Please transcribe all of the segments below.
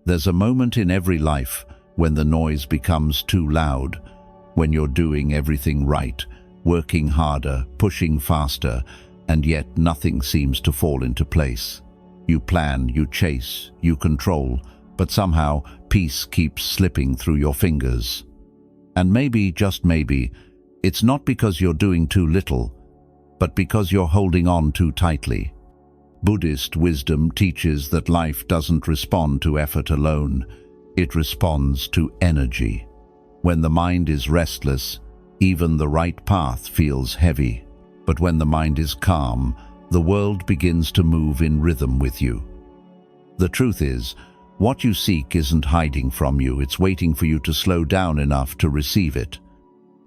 There's a moment in every life when the noise becomes too loud, when you're doing everything right, working harder, pushing faster, and yet nothing seems to fall into place. You plan, you chase, you control, but somehow peace keeps slipping through your fingers. And maybe, just maybe, it's not because you're doing too little, but because you're holding on too tightly. Buddhist wisdom teaches that life doesn't respond to effort alone, it responds to energy. When the mind is restless, even the right path feels heavy. But when the mind is calm, the world begins to move in rhythm with you. The truth is, what you seek isn't hiding from you, it's waiting for you to slow down enough to receive it.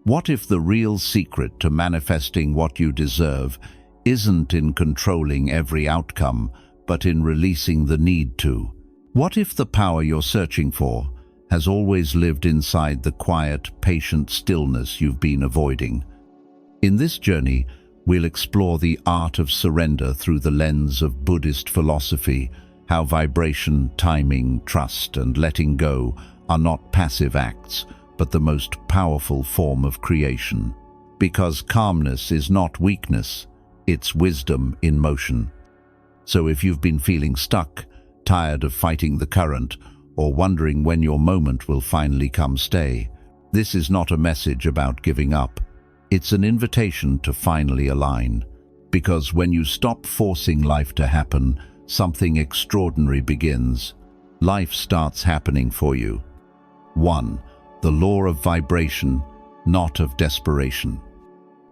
What if the real secret to manifesting what you deserve isn't in controlling every outcome, but in releasing the need to? What if the power you're searching for has always lived inside the quiet, patient stillness you've been avoiding? In this journey, we'll explore the art of surrender through the lens of Buddhist philosophy, how vibration, timing, trust, and letting go are not passive acts, but the most powerful form of creation. Because calmness is not weakness, it's wisdom in motion. So if you've been feeling stuck, tired of fighting the current, or wondering when your moment will finally come, stay. This is not a message about giving up. It's an invitation to finally align. Because when you stop forcing life to happen, something extraordinary begins. Life starts happening for you. 1. The law of vibration, not of desperation.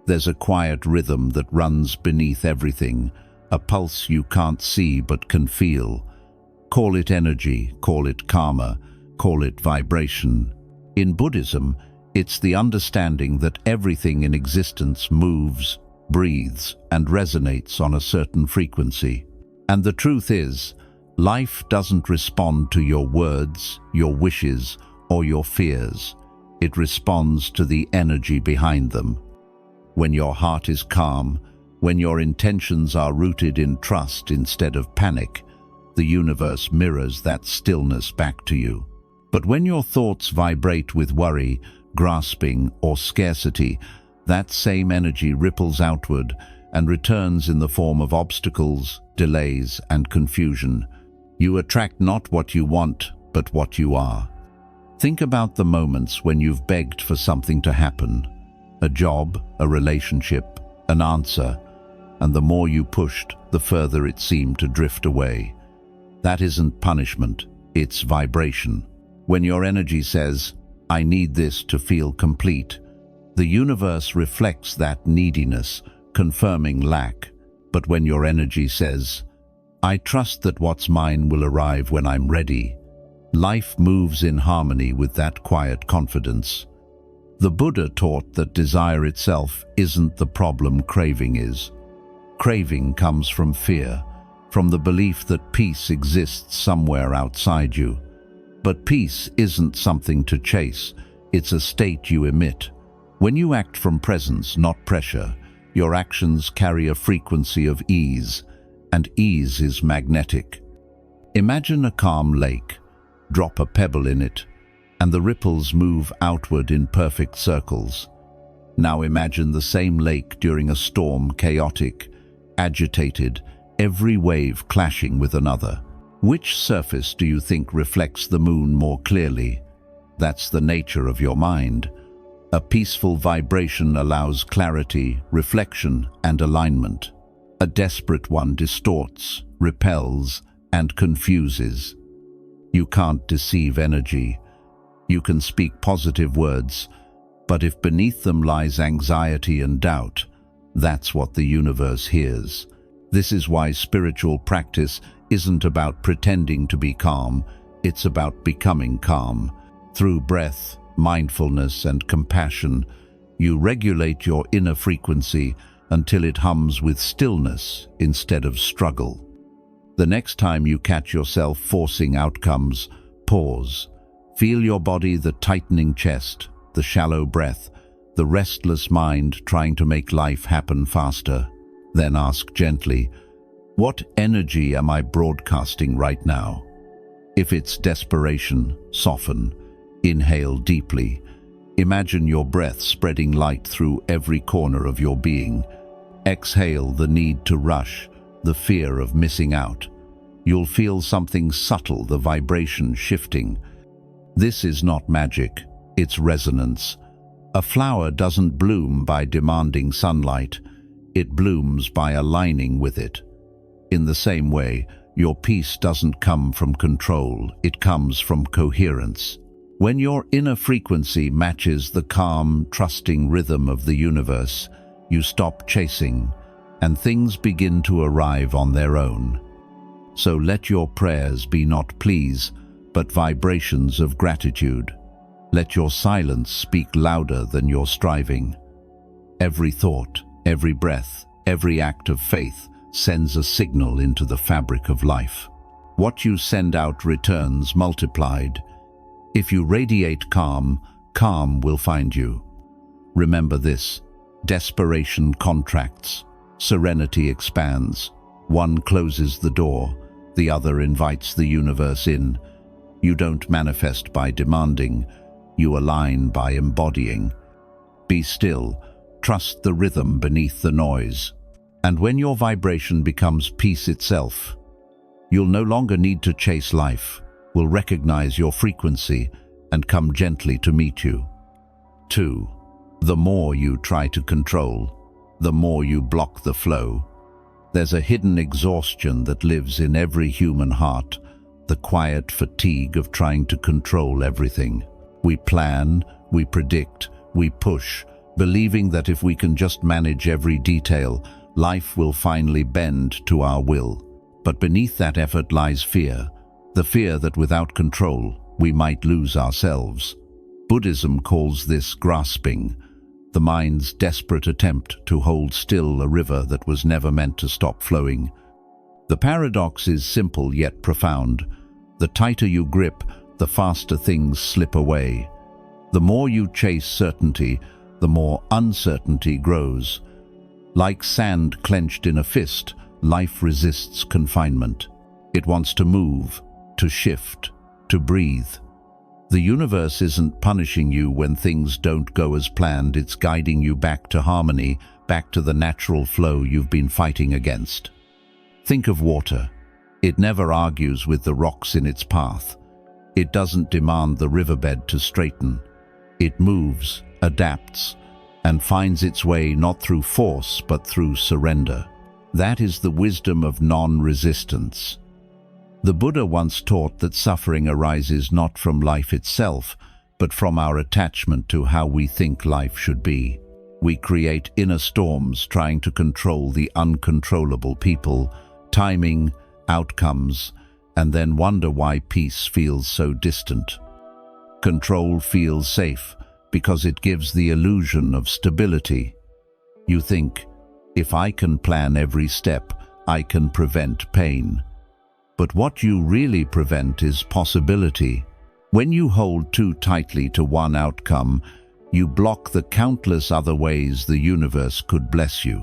There's a quiet rhythm that runs beneath everything, a pulse you can't see but can feel. Call it energy, call it karma, call it vibration. In Buddhism, it's the understanding that everything in existence moves, breathes, and resonates on a certain frequency. And the truth is, life doesn't respond to your words, your wishes, or your fears. It responds to the energy behind them. When your heart is calm, when your intentions are rooted in trust instead of panic, the universe mirrors that stillness back to you. But when your thoughts vibrate with worry, grasping, or scarcity, that same energy ripples outward and returns in the form of obstacles, delays, and confusion. You attract not what you want, but what you are. Think about the moments when you've begged for something to happen. A job, a relationship, an answer, and the more you pushed, the further it seemed to drift away. That isn't punishment, it's vibration. When your energy says, "I need this to feel complete," the universe reflects that neediness, confirming lack. But when your energy says, "I trust that what's mine will arrive when I'm ready," life moves in harmony with that quiet confidence. The Buddha taught that desire itself isn't the problem, craving is. Craving comes from fear, from the belief that peace exists somewhere outside you. But peace isn't something to chase, it's a state you emit. When you act from presence, not pressure, your actions carry a frequency of ease, and ease is magnetic. Imagine a calm lake. Drop a pebble in it, and the ripples move outward in perfect circles. Now imagine the same lake during a storm, chaotic, agitated, every wave clashing with another. Which surface do you think reflects the moon more clearly? That's the nature of your mind. A peaceful vibration allows clarity, reflection, and alignment. A desperate one distorts, repels, and confuses. You can't deceive energy. You can speak positive words, but if beneath them lies anxiety and doubt, that's what the universe hears. This is why spiritual practice isn't about pretending to be calm, it's about becoming calm. Through breath, mindfulness, and compassion, you regulate your inner frequency until it hums with stillness instead of struggle. The next time you catch yourself forcing outcomes, pause. Feel your body, the tightening chest, the shallow breath, the restless mind trying to make life happen faster. Then ask gently, what energy am I broadcasting right now? If it's desperation, soften. Inhale deeply. Imagine your breath spreading light through every corner of your being. Exhale the need to rush, the fear of missing out. You'll feel something subtle, the vibration shifting. This is not magic, it's resonance. A flower doesn't bloom by demanding sunlight. It blooms by aligning with it. In the same way, your peace doesn't come from control, it comes from coherence. When your inner frequency matches the calm, trusting rhythm of the universe, you stop chasing, and things begin to arrive on their own. So let your prayers be not pleas, but vibrations of gratitude. Let your silence speak louder than your striving. Every thought, every breath, every act of faith sends a signal into the fabric of life. What you send out returns multiplied. If you radiate calm, calm will find you. Remember this: desperation contracts, serenity expands. One closes the door, the other invites the universe in. You don't manifest by demanding, you align by embodying. Be still, trust the rhythm beneath the noise. And when your vibration becomes peace itself, you'll no longer need to chase life, will recognize your frequency and come gently to meet you. 2. The more you try to control, the more you block the flow. There's a hidden exhaustion that lives in every human heart, the quiet fatigue of trying to control everything. We plan, we predict, we push, believing that if we can just manage every detail, life will finally bend to our will. But beneath that effort lies fear, the fear that without control, we might lose ourselves. Buddhism calls this grasping, the mind's desperate attempt to hold still a river that was never meant to stop flowing. The paradox is simple yet profound. The tighter you grip, the faster things slip away. The more you chase certainty, the more uncertainty grows. Like sand clenched in a fist, life resists confinement. It wants to move, to shift, to breathe. The universe isn't punishing you when things don't go as planned, it's guiding you back to harmony, back to the natural flow you've been fighting against. Think of water. It never argues with the rocks in its path. It doesn't demand the riverbed to straighten. It moves, adapts, and finds its way not through force but through surrender. That is the wisdom of non-resistance. The Buddha once taught that suffering arises not from life itself, but from our attachment to how we think life should be. We create inner storms trying to control the uncontrollable people, timing, outcomes, and then wonder why peace feels so distant. Control feels safe because it gives the illusion of stability. You think, if I can plan every step, I can prevent pain. But what you really prevent is possibility. When you hold too tightly to one outcome, you block the countless other ways the universe could bless you.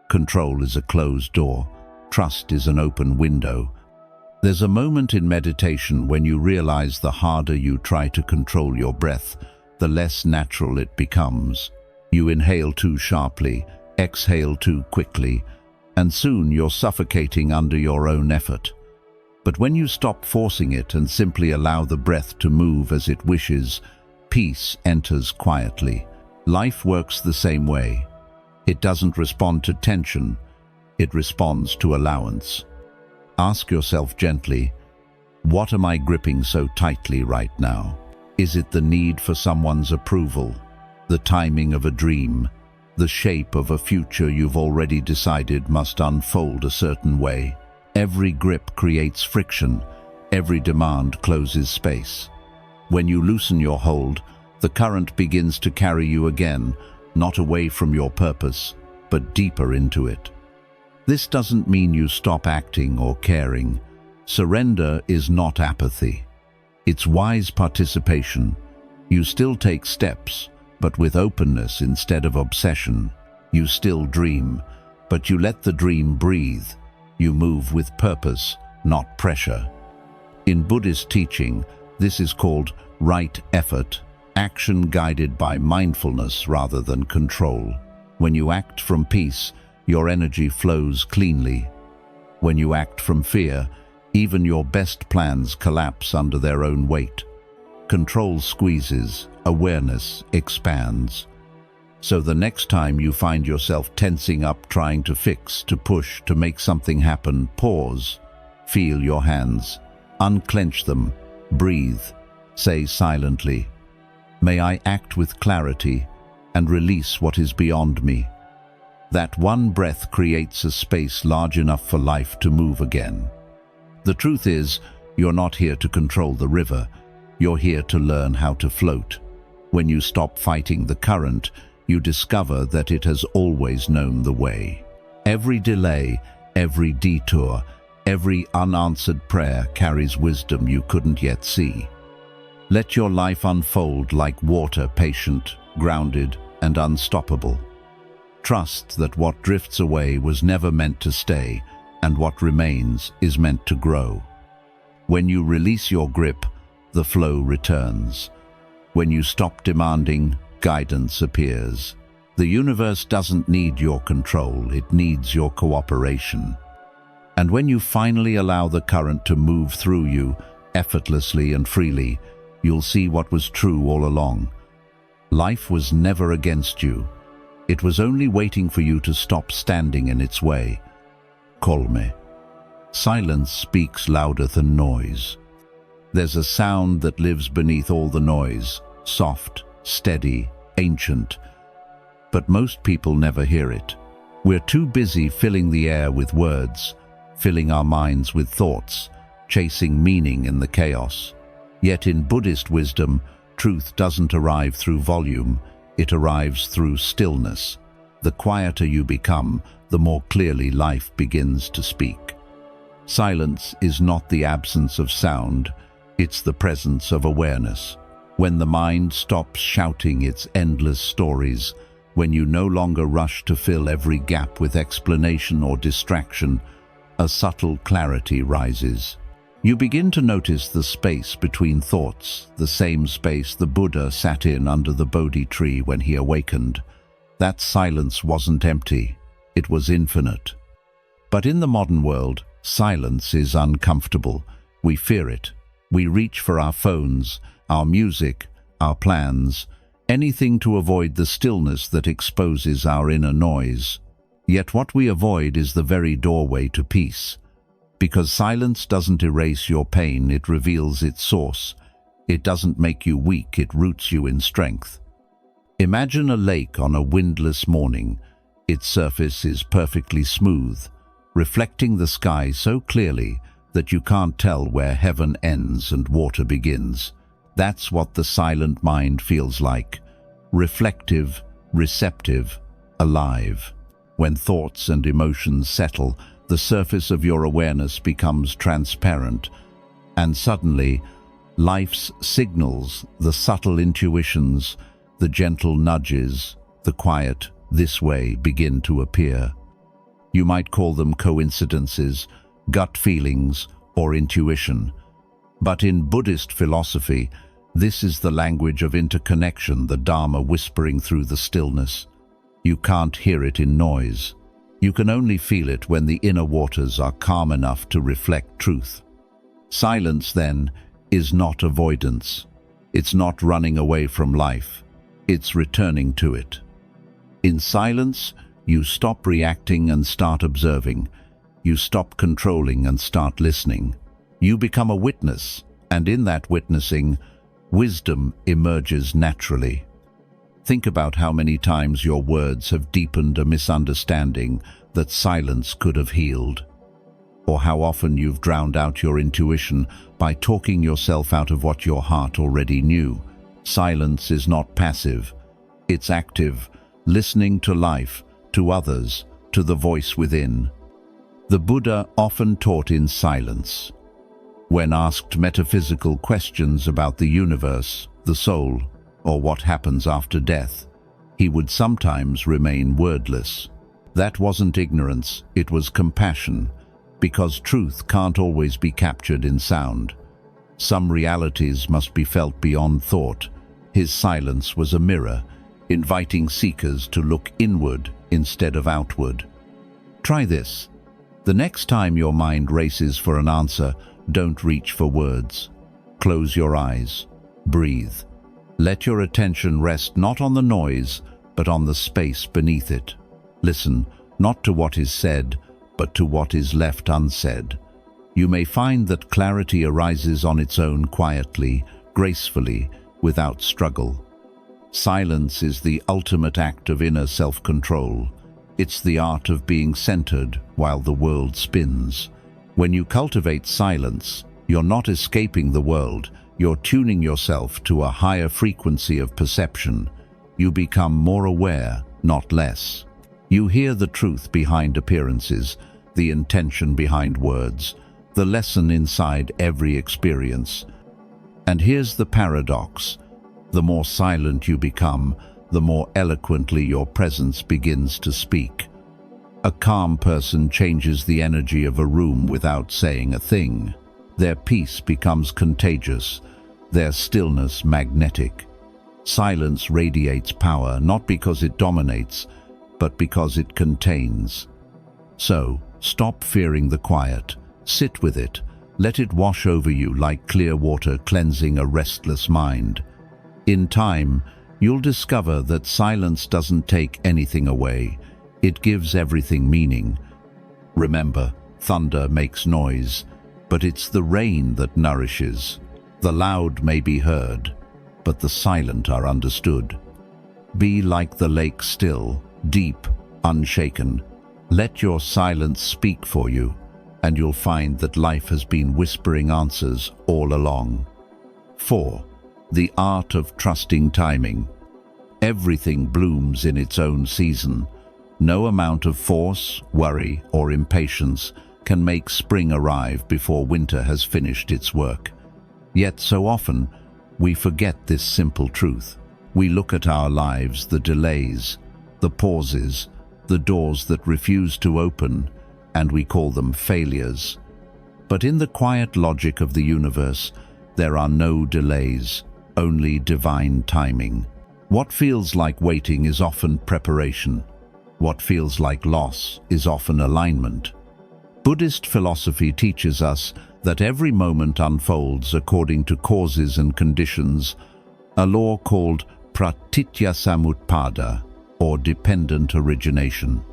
Control is a closed door. Trust is an open window. There's a moment in meditation when you realize the harder you try to control your breath, the less natural it becomes. You inhale too sharply, exhale too quickly, and soon you're suffocating under your own effort. But when you stop forcing it and simply allow the breath to move as it wishes, peace enters quietly. Life works the same way. It doesn't respond to tension, it responds to allowance. Ask yourself gently, what am I gripping so tightly right now? Is it the need for someone's approval, the timing of a dream, the shape of a future you've already decided must unfold a certain way? Every grip creates friction, every demand closes space. When you loosen your hold, the current begins to carry you again, not away from your purpose, but deeper into it. This doesn't mean you stop acting or caring. Surrender is not apathy. It's wise participation. You still take steps, but with openness instead of obsession. You still dream, but you let the dream breathe. You move with purpose, not pressure. In Buddhist teaching, this is called right effort, action guided by mindfulness rather than control. When you act from peace, your energy flows cleanly. When you act from fear, even your best plans collapse under their own weight. Control squeezes, awareness expands. So the next time you find yourself tensing up, trying to fix, to push, to make something happen, pause, feel your hands, unclench them, breathe, say silently, "May I act with clarity and release what is beyond me." That one breath creates a space large enough for life to move again. The truth is, you're not here to control the river. You're here to learn how to float. When you stop fighting the current, you discover that it has always known the way. Every delay, every detour, every unanswered prayer carries wisdom you couldn't yet see. Let your life unfold like water, patient, grounded, and unstoppable. Trust that what drifts away was never meant to stay, and what remains is meant to grow. When you release your grip, the flow returns. When you stop demanding, guidance appears. The universe doesn't need your control, it needs your cooperation. And when you finally allow the current to move through you, effortlessly and freely, you'll see what was true all along. Life was never against you. It was only waiting for you to stop standing in its way. Calme. Silence speaks louder than noise. There's a sound that lives beneath all the noise, soft, steady, ancient. But most people never hear it. We're too busy filling the air with words, filling our minds with thoughts, chasing meaning in the chaos. Yet in Buddhist wisdom, truth doesn't arrive through volume, it arrives through stillness. The quieter you become, the more clearly life begins to speak. Silence is not the absence of sound, it's the presence of awareness. When the mind stops shouting its endless stories, when you no longer rush to fill every gap with explanation or distraction, a subtle clarity rises. You begin to notice the space between thoughts, the same space the Buddha sat in under the Bodhi tree when he awakened. That silence wasn't empty, it was infinite. But in the modern world, silence is uncomfortable. We fear it. We reach for our phones, our music, our plans, anything to avoid the stillness that exposes our inner noise. Yet what we avoid is the very doorway to peace. Because silence doesn't erase your pain, it reveals its source. It doesn't make you weak, it roots you in strength. Imagine a lake on a windless morning. Its surface is perfectly smooth, reflecting the sky so clearly that you can't tell where heaven ends and water begins. That's what the silent mind feels like. Reflective, receptive, alive. When thoughts and emotions settle, the surface of your awareness becomes transparent, and suddenly, life's signals, the subtle intuitions, the gentle nudges, the quiet "this way" begin to appear. You might call them coincidences, gut feelings, or intuition. But in Buddhist philosophy, this is the language of interconnection, the Dharma whispering through the stillness. You can't hear it in noise. You can only feel it when the inner waters are calm enough to reflect truth. Silence, then, is not avoidance. It's not running away from life. It's returning to it. In silence, you stop reacting and start observing. You stop controlling and start listening. You become a witness, and in that witnessing, wisdom emerges naturally. Think about how many times your words have deepened a misunderstanding that silence could have healed. Or how often you've drowned out your intuition by talking yourself out of what your heart already knew. Silence is not passive. It's active, listening to life, to others, to the voice within. The Buddha often taught in silence. When asked metaphysical questions about the universe, the soul, or what happens after death, he would sometimes remain wordless. That wasn't ignorance, it was compassion, because truth can't always be captured in sound. Some realities must be felt beyond thought. His silence was a mirror, inviting seekers to look inward instead of outward. Try this. The next time your mind races for an answer, don't reach for words. Close your eyes. Breathe. Let your attention rest not on the noise, but on the space beneath it. Listen, not to what is said, but to what is left unsaid. You may find that clarity arises on its own quietly, gracefully, without struggle. Silence is the ultimate act of inner self-control. It's the art of being centered while the world spins. When you cultivate silence, you're not escaping the world, you're tuning yourself to a higher frequency of perception. You become more aware, not less. You hear the truth behind appearances, the intention behind words, the lesson inside every experience. And here's the paradox. The more silent you become, the more eloquently your presence begins to speak. A calm person changes the energy of a room without saying a thing. Their peace becomes contagious, their stillness magnetic. Silence radiates power not because it dominates, but because it contains. So, stop fearing the quiet. Sit with it. Let it wash over you like clear water cleansing a restless mind. In time, you'll discover that silence doesn't take anything away. It gives everything meaning. Remember, thunder makes noise, but it's the rain that nourishes. The loud may be heard, but the silent are understood. Be like the lake still, deep, unshaken. Let your silence speak for you, and you'll find that life has been whispering answers all along. 4. The art of trusting timing. Everything blooms in its own season. No amount of force, worry, or impatience can make spring arrive before winter has finished its work. Yet so often, we forget this simple truth. We look at our lives, the delays, the pauses, the doors that refuse to open, and we call them failures. But in the quiet logic of the universe, there are no delays, only divine timing. What feels like waiting is often preparation. What feels like loss is often alignment. Buddhist philosophy teaches us that every moment unfolds according to causes and conditions, a law called pratityasamutpada, or dependent origination.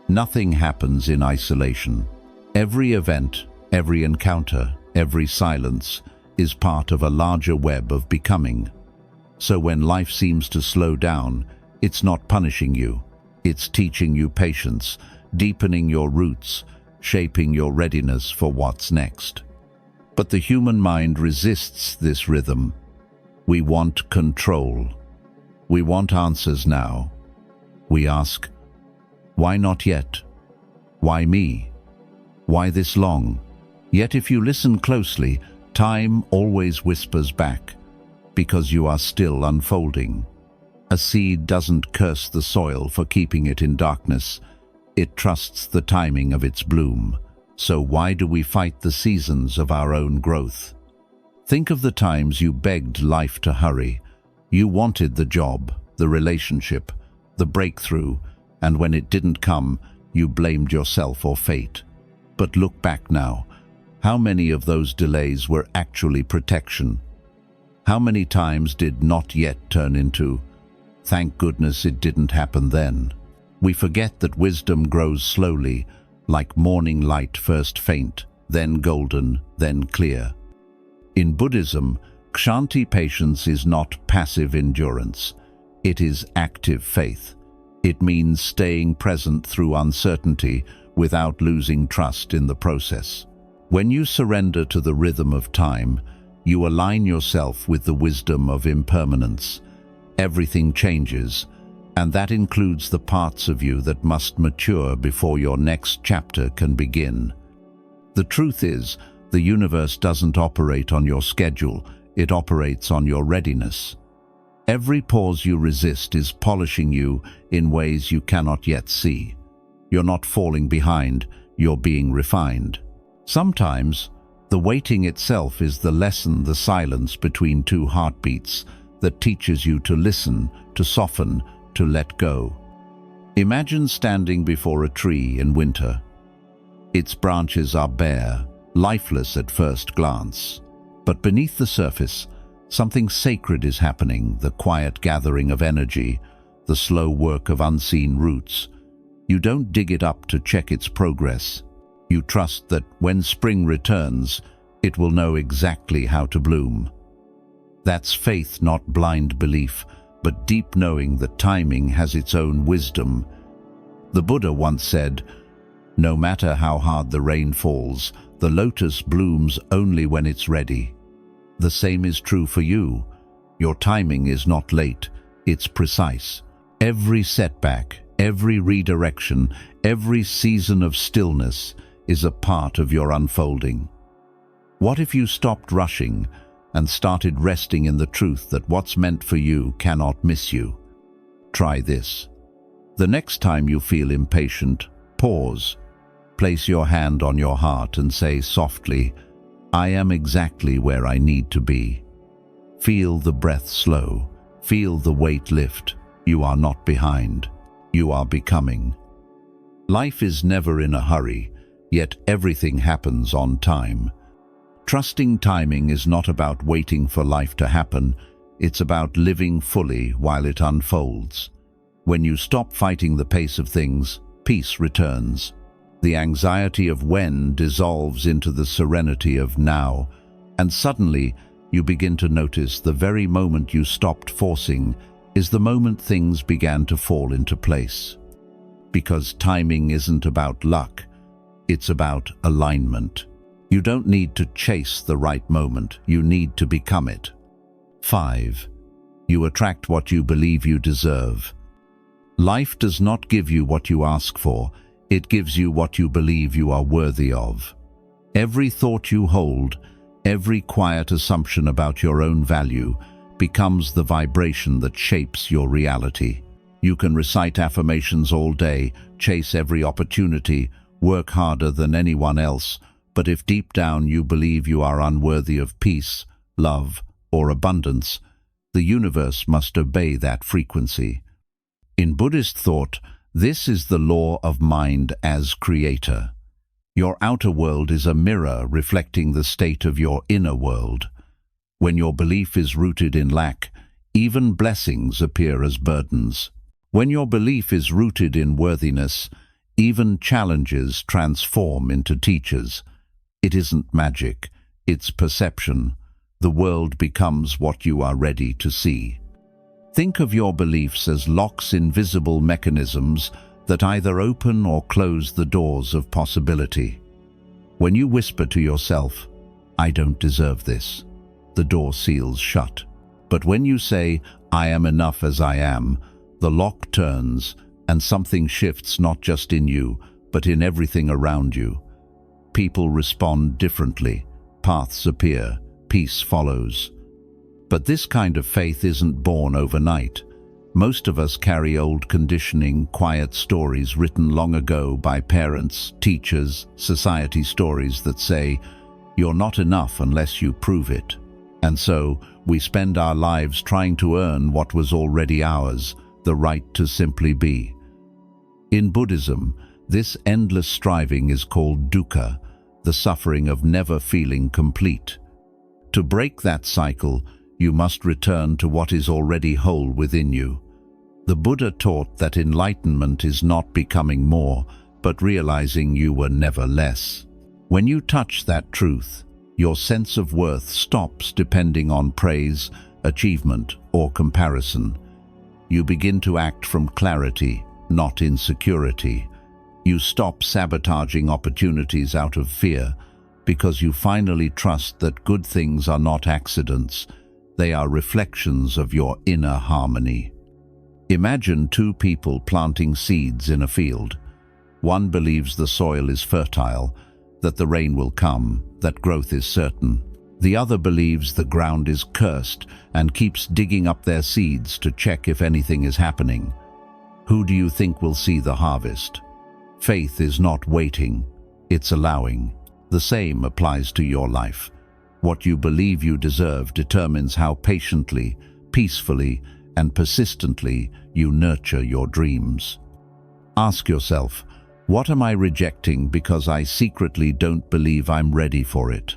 Nothing happens in isolation. Every event, every encounter, every silence is part of a larger web of becoming. So when life seems to slow down, it's not punishing you. It's teaching you patience, deepening your roots, shaping your readiness for what's next. But the human mind resists this rhythm. We want control. We want answers now. We ask, why not yet? Why me? Why this long? Yet if you listen closely, time always whispers back, because you are still unfolding. A seed doesn't curse the soil for keeping it in darkness. It trusts the timing of its bloom. So why do we fight the seasons of our own growth? Think of the times you begged life to hurry. You wanted the job, the relationship, the breakthrough, and when it didn't come, you blamed yourself or fate. But look back now. How many of those delays were actually protection? How many times did not yet turn into, thank goodness it didn't happen then? We forget that wisdom grows slowly, like morning light, first faint, then golden, then clear. In Buddhism, Kshanti patience is not passive endurance. It is active faith. It means staying present through uncertainty without losing trust in the process. When you surrender to the rhythm of time, you align yourself with the wisdom of impermanence. Everything changes, and that includes the parts of you that must mature before your next chapter can begin. The truth is, the universe doesn't operate on your schedule, it operates on your readiness. Every pause you resist is polishing you in ways you cannot yet see. You're not falling behind, you're being refined. Sometimes, The waiting itself is the lesson, the silence between two heartbeats that teaches you to listen, to soften, to let go. Imagine standing before a tree in winter. Its branches are bare, lifeless at first glance. But beneath the surface, something sacred is happening, the quiet gathering of energy, the slow work of unseen roots. You don't dig it up to check its progress. You trust that when spring returns, it will know exactly how to bloom. That's faith, not blind belief, but deep knowing that timing has its own wisdom. The Buddha once said, "No matter how hard the rain falls, the lotus blooms only when it's ready." The same is true for you. Your timing is not late, it's precise. Every setback, every redirection, every season of stillness is a part of your unfolding. What if you stopped rushing and started resting in the truth that what's meant for you cannot miss you? Try this. The next time you feel impatient, pause. Place your hand on your heart and say softly, "I am exactly where I need to be." Feel the breath slow. Feel the weight lift. You are not behind. You are becoming. Life is never in a hurry, yet everything happens on time. Trusting timing is not about waiting for life to happen, it's about living fully while it unfolds. When you stop fighting the pace of things, peace returns. The anxiety of when dissolves into the serenity of now, and suddenly you begin to notice the very moment you stopped forcing is the moment things began to fall into place. Because timing isn't about luck, it's about alignment. You don't need to chase the right moment, you need to become it. 5. You attract what you believe you deserve. Life does not give you what you ask for, it gives you what you believe you are worthy of. Every thought you hold, every quiet assumption about your own value, becomes the vibration that shapes your reality. You can recite affirmations all day, chase every opportunity, work harder than anyone else, but if deep down you believe you are unworthy of peace, love, or abundance, the universe must obey that frequency. In Buddhist thought, this is the law of mind as creator. Your outer world is a mirror reflecting the state of your inner world. When your belief is rooted in lack, even blessings appear as burdens. When your belief is rooted in worthiness, even challenges transform into teachers. It isn't magic, it's perception. The world becomes what you are ready to see. Think of your beliefs as locks, invisible mechanisms that either open or close the doors of possibility. When you whisper to yourself, "I don't deserve this," the door seals shut. But when you say, "I am enough as I am," the lock turns and something shifts not just in you, but in everything around you. People respond differently, paths appear, peace follows. But this kind of faith isn't born overnight. Most of us carry old conditioning, quiet stories written long ago by parents, teachers, society stories that say, "You're not enough unless you prove it." And so, we spend our lives trying to earn what was already ours, the right to simply be. In Buddhism, this endless striving is called dukkha, the suffering of never feeling complete. To break that cycle, you must return to what is already whole within you. The Buddha taught that enlightenment is not becoming more, but realizing you were never less. When you touch that truth, your sense of worth stops depending on praise, achievement, or comparison. You begin to act from clarity, not insecurity. You stop sabotaging opportunities out of fear, because you finally trust that good things are not accidents. They are reflections of your inner harmony. Imagine two people planting seeds in a field. One believes the soil is fertile, that the rain will come, that growth is certain. The other believes the ground is cursed and keeps digging up their seeds to check if anything is happening. Who do you think will see the harvest? Faith is not waiting, it's allowing. The same applies to your life. What you believe you deserve determines how patiently, peacefully, and persistently you nurture your dreams. Ask yourself, what am I rejecting because I secretly don't believe I'm ready for it?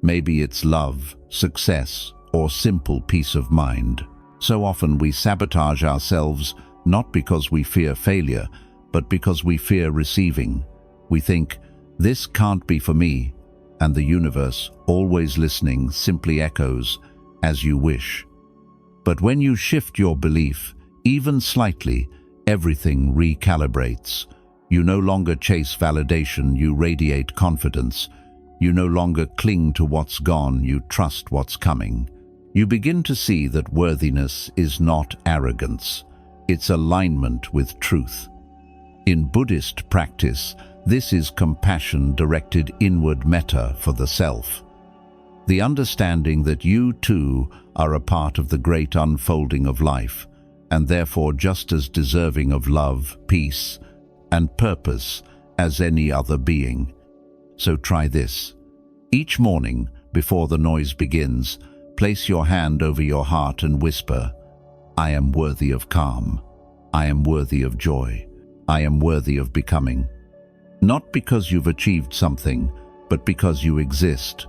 Maybe it's love, success, or simple peace of mind. So often we sabotage ourselves not because we fear failure, but because we fear receiving. We think, this can't be for me, and the universe, always listening, simply echoes, as you wish. But when you shift your belief, even slightly, everything recalibrates. You no longer chase validation, you radiate confidence. You no longer cling to what's gone, you trust what's coming. You begin to see that worthiness is not arrogance, it's alignment with truth. In Buddhist practice, this is compassion directed inward, metta for the self. The understanding that you too are a part of the great unfolding of life, and therefore just as deserving of love, peace, and purpose as any other being. So try this. Each morning, before the noise begins, place your hand over your heart and whisper, I am worthy of calm. I am worthy of joy. I am worthy of becoming. Not because you've achieved something, but because you exist.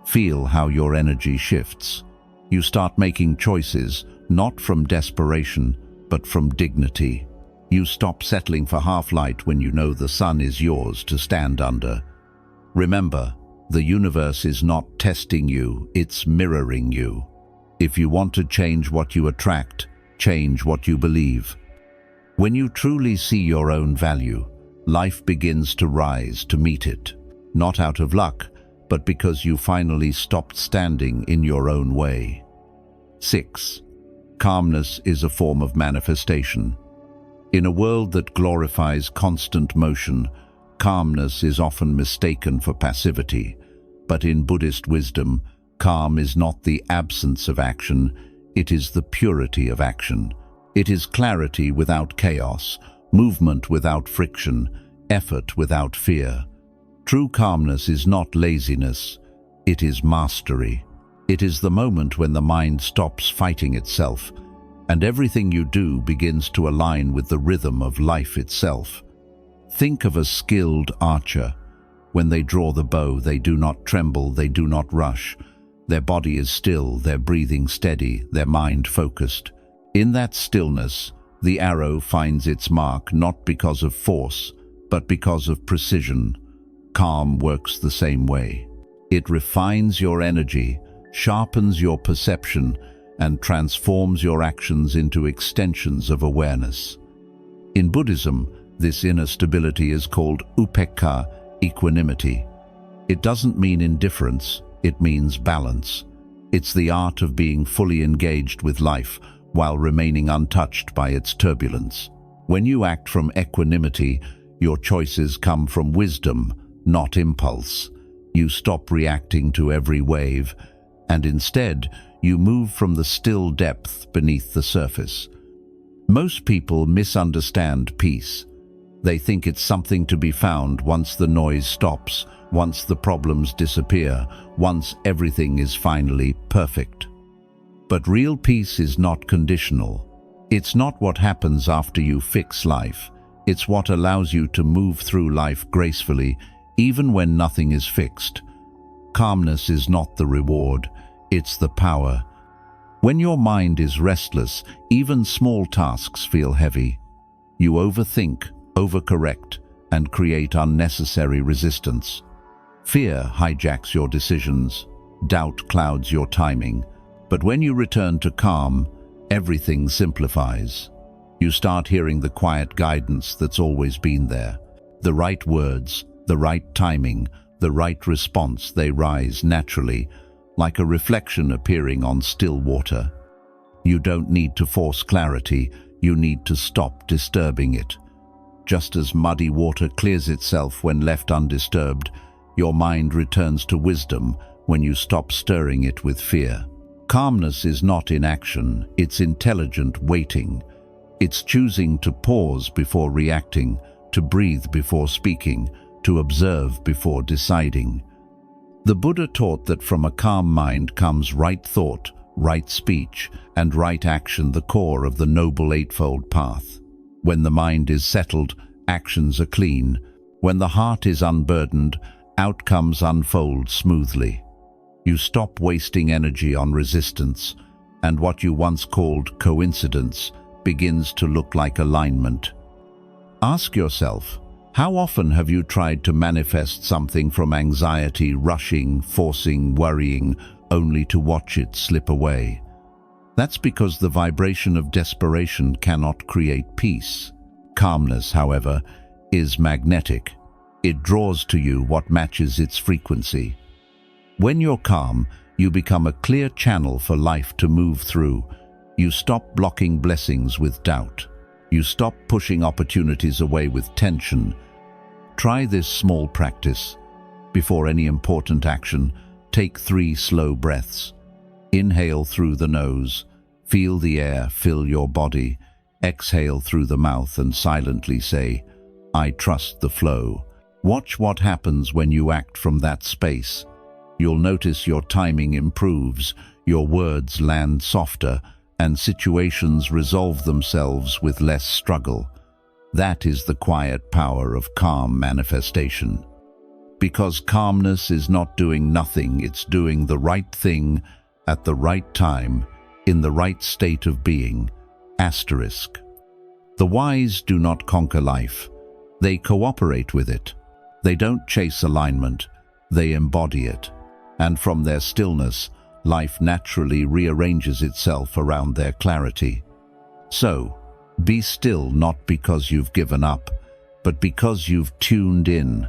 Feel how your energy shifts. You start making choices, not from desperation, but from dignity. You stop settling for half-light when you know the sun is yours to stand under. Remember, the universe is not testing you, it's mirroring you. If you want to change what you attract, change what you believe. When you truly see your own value, life begins to rise to meet it, not out of luck, but because you finally stopped standing in your own way. 6. Calmness is a form of manifestation. In a world that glorifies constant motion, calmness is often mistaken for passivity. But in Buddhist wisdom, calm is not the absence of action, it is the purity of action. It is clarity without chaos, movement without friction, effort without fear. True calmness is not laziness, it is mastery. It is the moment when the mind stops fighting itself, and everything you do begins to align with the rhythm of life itself. Think of a skilled archer. When they draw the bow, they do not tremble, they do not rush. Their body is still, their breathing steady, their mind focused. In that stillness, the arrow finds its mark not because of force, but because of precision. Calm works the same way. It refines your energy, sharpens your perception, and transforms your actions into extensions of awareness. In Buddhism, this inner stability is called upekkha, equanimity. It doesn't mean indifference, it means balance. It's the art of being fully engaged with life while remaining untouched by its turbulence. When you act from equanimity, your choices come from wisdom, not impulse. You stop reacting to every wave, and instead, you move from the still depth beneath the surface. Most people misunderstand peace. They think it's something to be found once the noise stops, once the problems disappear, once everything is finally perfect. But real peace is not conditional. It's not what happens after you fix life. It's what allows you to move through life gracefully, even when nothing is fixed. Calmness is not the reward, it's the power. When your mind is restless, even small tasks feel heavy. You overthink, overcorrect, and create unnecessary resistance. Fear hijacks your decisions, doubt clouds your timing. But when you return to calm, everything simplifies. You start hearing the quiet guidance that's always been there. The right words, the right timing, the right response, they rise naturally, like a reflection appearing on still water. You don't need to force clarity, you need to stop disturbing it. Just as muddy water clears itself when left undisturbed, your mind returns to wisdom when you stop stirring it with fear. Calmness is not inaction, it's intelligent waiting. It's choosing to pause before reacting, to breathe before speaking, to observe before deciding. The Buddha taught that from a calm mind comes right thought, right speech, and right action, the core of the Noble Eightfold Path. When the mind is settled, actions are clean. When the heart is unburdened, outcomes unfold smoothly. You stop wasting energy on resistance, and what you once called coincidence begins to look like alignment. Ask yourself, how often have you tried to manifest something from anxiety, rushing, forcing, worrying, only to watch it slip away? That's because the vibration of desperation cannot create peace. Calmness, however, is magnetic. It draws to you what matches its frequency. When you're calm, you become a clear channel for life to move through. You stop blocking blessings with doubt. You stop pushing opportunities away with tension. Try this small practice. Before any important action, take 3 slow breaths. Inhale through the nose. Feel the air fill your body. Exhale through the mouth and silently say, "I trust the flow." Watch what happens when you act from that space. You'll notice your timing improves, your words land softer, and situations resolve themselves with less struggle. That is the quiet power of calm manifestation. Because calmness is not doing nothing, it's doing the right thing at the right time, in the right state of being. Asterisk. The wise do not conquer life. They cooperate with it. They don't chase alignment, they embody it. And from their stillness, life naturally rearranges itself around their clarity. So, be still, not because you've given up, but because you've tuned in.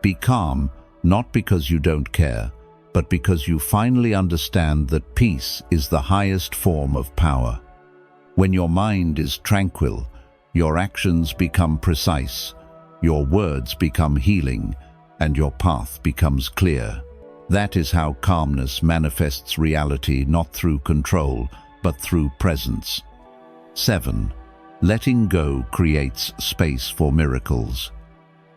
Be calm, not because you don't care, but because you finally understand that peace is the highest form of power. When your mind is tranquil, your actions become precise, your words become healing, and your path becomes clear. That is how calmness manifests reality, not through control, but through presence. 7. Letting go creates space for miracles.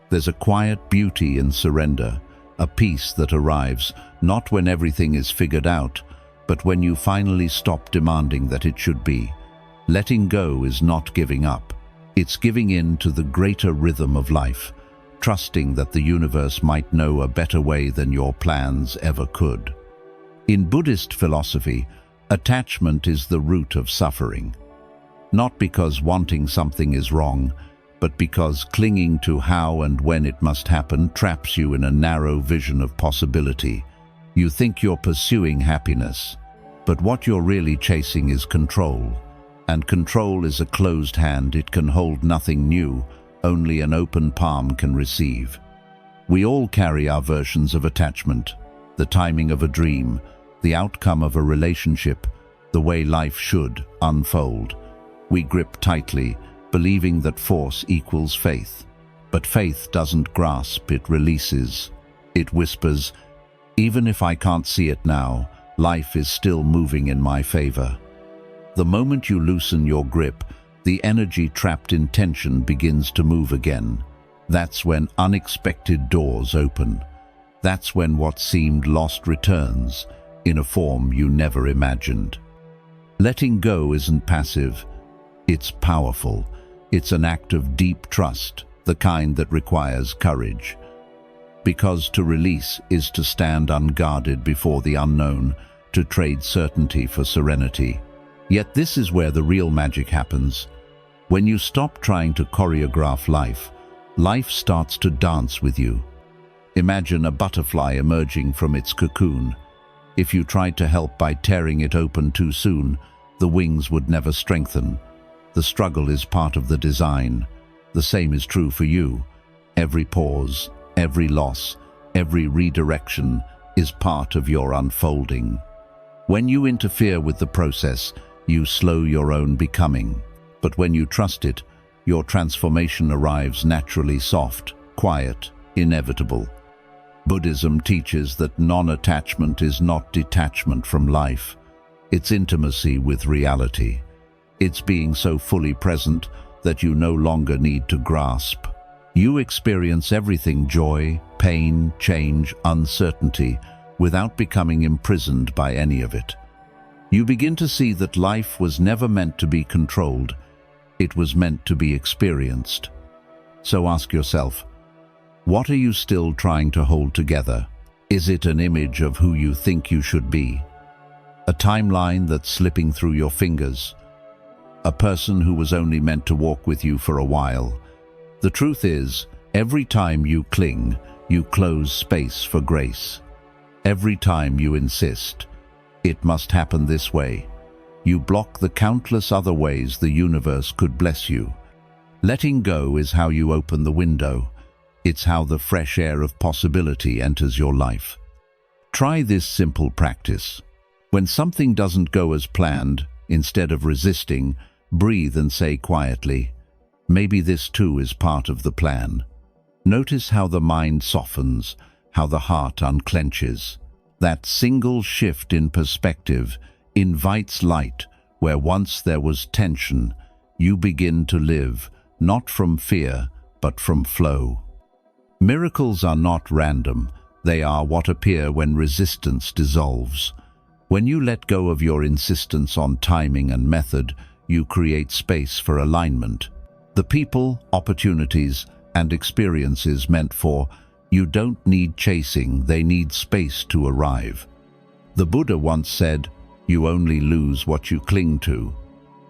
There's a quiet beauty in surrender, a peace that arrives not when everything is figured out, but when you finally stop demanding that it should be. Letting go is not giving up. It's giving in to the greater rhythm of life, trusting that the universe might know a better way than your plans ever could. In Buddhist philosophy, attachment is the root of suffering. Not because wanting something is wrong, but because clinging to how and when it must happen traps you in a narrow vision of possibility. You think you're pursuing happiness, but what you're really chasing is control. And control is a closed hand. It can hold nothing new, only an open palm can receive. We all carry our versions of attachment, the timing of a dream, the outcome of a relationship, the way life should unfold. We grip tightly, believing that force equals faith. But faith doesn't grasp, it releases. It whispers, "Even if I can't see it now, life is still moving in my favor." The moment you loosen your grip, the energy trapped in tension begins to move again. That's when unexpected doors open. That's when what seemed lost returns, in a form you never imagined. Letting go isn't passive, it's powerful. It's an act of deep trust, the kind that requires courage. Because to release is to stand unguarded before the unknown, to trade certainty for serenity. Yet this is where the real magic happens. When you stop trying to choreograph life, life starts to dance with you. Imagine a butterfly emerging from its cocoon. If you tried to help by tearing it open too soon, the wings would never strengthen. The struggle is part of the design. The same is true for you. Every pause, every loss, every redirection is part of your unfolding. When you interfere with the process, you slow your own becoming. But when you trust it, your transformation arrives naturally, soft, quiet, inevitable. Buddhism teaches that non-attachment is not detachment from life. It's intimacy with reality. It's being so fully present that you no longer need to grasp. You experience everything: joy, pain, change, uncertainty, without becoming imprisoned by any of it. You begin to see that life was never meant to be controlled. It was meant to be experienced. So ask yourself, what are you still trying to hold together? Is it an image of who you think you should be? A timeline that's slipping through your fingers? A person who was only meant to walk with you for a while? The truth is, every time you cling, you close space for grace. Every time you insist, it must happen this way, you block the countless other ways the universe could bless you. Letting go is how you open the window. It's how the fresh air of possibility enters your life. Try this simple practice. When something doesn't go as planned, instead of resisting, breathe and say quietly, maybe this too is part of the plan. Notice how the mind softens, how the heart unclenches. That single shift in perspective invites light where once there was tension. You begin to live, not from fear, but from flow. Miracles are not random. They are what appear when resistance dissolves. When you let go of your insistence on timing and method, you create space for alignment. The people, opportunities, and experiences meant for you don't need chasing, they need space to arrive. The Buddha once said, you only lose what you cling to.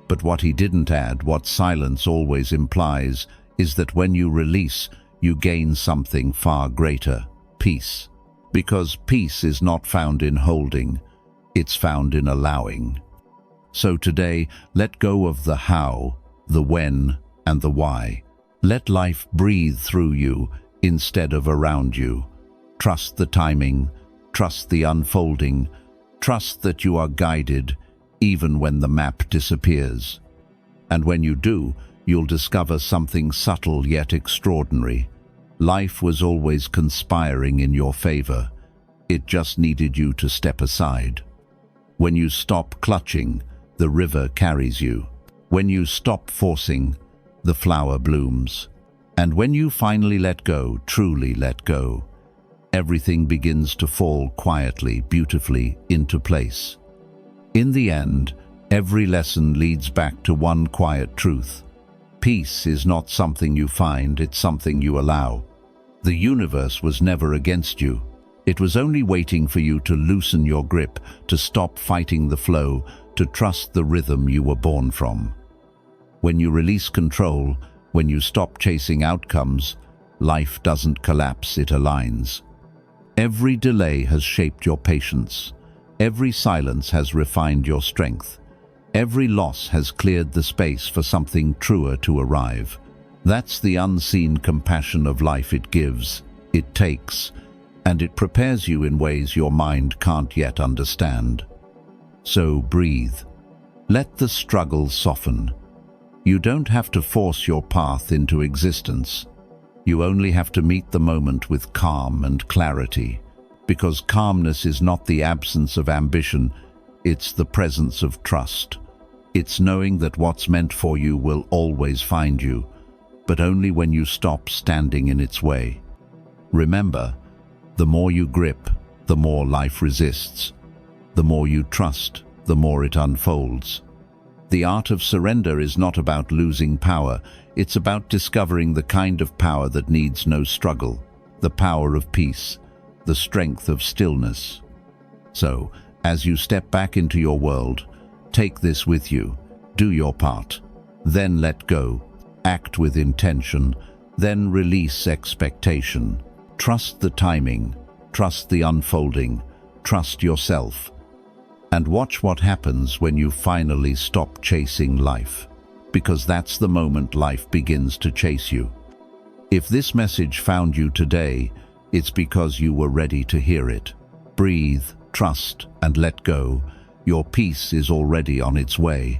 But what he didn't add, what silence always implies, is that when you release, you gain something far greater: peace. Because peace is not found in holding, it's found in allowing. So today, let go of the how, the when, and the why. Let life breathe through you instead of around you. Trust the timing, trust the unfolding, trust that you are guided even when the map disappears. And when you do, you'll discover something subtle yet extraordinary. Life was always conspiring in your favor. It just needed you to step aside. When you stop clutching, the river carries you. When you stop forcing, the flower blooms. And when you finally let go, truly let go, everything begins to fall quietly, beautifully into place. In the end, every lesson leads back to one quiet truth. Peace is not something you find, it's something you allow. The universe was never against you. It was only waiting for you to loosen your grip, to stop fighting the flow, to trust the rhythm you were born from. When you release control, when you stop chasing outcomes, life doesn't collapse, it aligns. Every delay has shaped your patience. Every silence has refined your strength. Every loss has cleared the space for something truer to arrive. That's the unseen compassion of life. It gives, it takes, and it prepares you in ways your mind can't yet understand. So breathe. Let the struggle soften. You don't have to force your path into existence. You only have to meet the moment with calm and clarity. Because calmness is not the absence of ambition, it's the presence of trust. It's knowing that what's meant for you will always find you, but only when you stop standing in its way. Remember, the more you grip, the more life resists. The more you trust, the more it unfolds. The art of surrender is not about losing power, it's about discovering the kind of power that needs no struggle, the power of peace, the strength of stillness. So, as you step back into your world, take this with you, do your part, then let go, act with intention, then release expectation. Trust the timing, trust the unfolding, trust yourself. And watch what happens when you finally stop chasing life, because that's the moment life begins to chase you. If this message found you today, it's because you were ready to hear it. Breathe, trust, and let go. Your peace is already on its way.